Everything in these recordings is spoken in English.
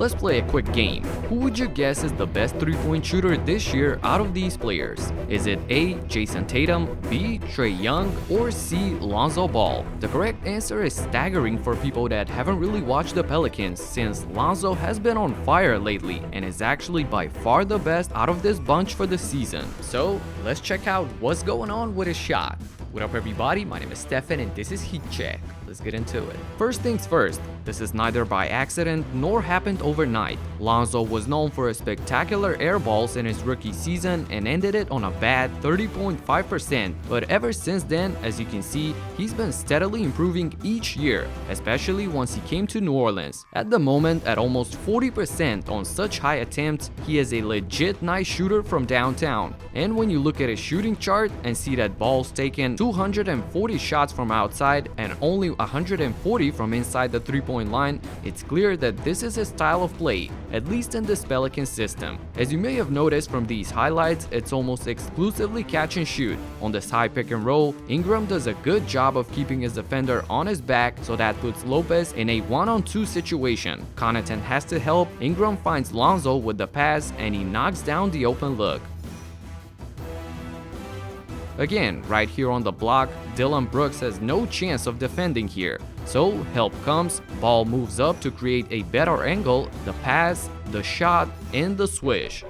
Let's play a quick game. Who would you guess is the best 3-point shooter this year out of these players? Is it A. Jayson Tatum, B. Trae Young, or C. Lonzo Ball? The correct answer is staggering for people that haven't really watched the Pelicans, since Lonzo has been on fire lately and is actually by far the best out of this bunch for the season. So let's check out what's going on with his shot. What up everybody, my name is Stefan and this is Heat Check. Let's get into it. First things first, this is neither by accident nor happened overnight. Lonzo was known for his spectacular airballs in his rookie season and ended it on a bad 30.5%, but ever since then, as you can see, he's been steadily improving each year, especially once he came to New Orleans. At the moment, at almost 40% on such high attempts, he is a legit nice shooter from downtown. And when you look at his shooting chart and see that Ball's taken 240 shots from outside and only 140 from inside the three-point line, it's clear that this is his style of play, at least in this Pelicans system. As you may have noticed from these highlights, it's almost exclusively catch and shoot. On this high pick and roll, Ingram does a good job of keeping his defender on his back, so that puts Lopez in a 1-on-2 situation. Connaughton has to help, Ingram finds Lonzo with the pass and he knocks down the open look. Again, right here on the block, Dillon Brooks has no chance of defending here. So help comes, Ball moves up to create a better angle, the pass, the shot, and the swish.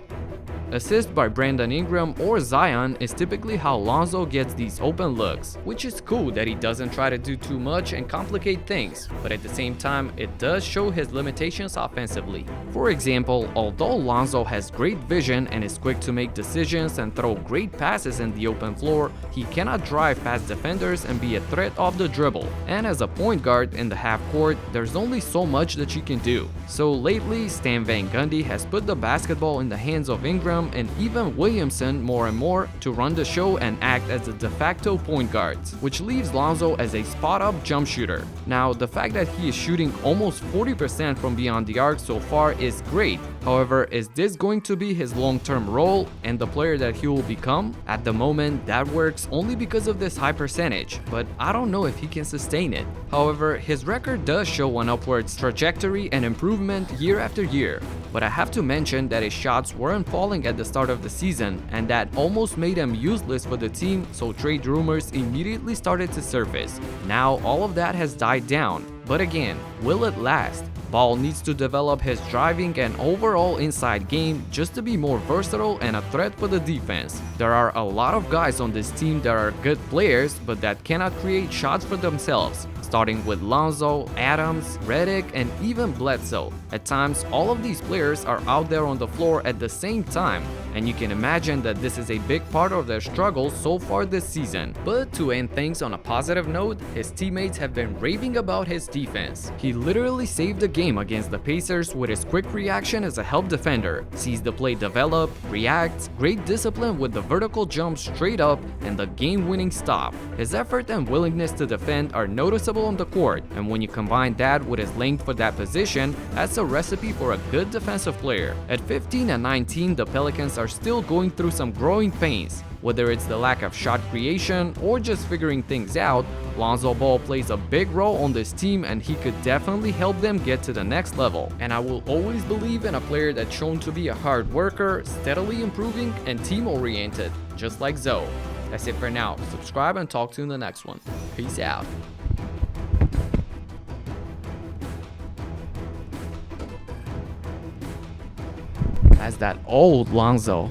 Assist by Brandon Ingram or Zion is typically how Lonzo gets these open looks, which is cool that he doesn't try to do too much and complicate things, but at the same time, it does show his limitations offensively. For example, although Lonzo has great vision and is quick to make decisions and throw great passes in the open floor, he cannot drive past defenders and be a threat off the dribble. And as a point guard in the half court, there's only so much that you can do. So lately, Stan Van Gundy has put the basketball in the hands of Ingram and even Williamson more and more to run the show and act as the de facto point guards, which leaves Lonzo as a spot-up jump shooter. Now, the fact that he is shooting almost 40% from beyond the arc so far is great. However, is this going to be his long-term role and the player that he will become? At the moment, that works only because of this high percentage, but I don't know if he can sustain it. However, his record does show an upwards trajectory and improvement year after year. But I have to mention that his shots weren't falling at the start of the season, and that almost made him useless for the team, so trade rumors immediately started to surface. Now all of that has died down, but again, will it last? Ball needs to develop his driving and overall inside game just to be more versatile and a threat for the defense. There are a lot of guys on this team that are good players but that cannot create shots for themselves, starting with Lonzo, Adams, Redick, and even Bledsoe. At times, all of these players are out there on the floor at the same time, and you can imagine that this is a big part of their struggles so far this season. But to end things on a positive note, his teammates have been raving about his defense. He literally saved the game against the Pacers with his quick reaction as a help defender, sees the play develop, reacts, great discipline with the vertical jump straight up, and the game-winning stop. His effort and willingness to defend are noticeable on the court, and when you combine that with his length for that position, that's a recipe for a good defensive player. At 15 and 19, the Pelicans are still going through some growing pains. Whether it's the lack of shot creation or just figuring things out, Lonzo Ball plays a big role on this team and he could definitely help them get to the next level. And I will always believe in a player that's shown to be a hard worker, steadily improving, and team-oriented, just like Zoe. That's it for now. Subscribe and talk to you in the next one. Peace out. That's that old Lonzo.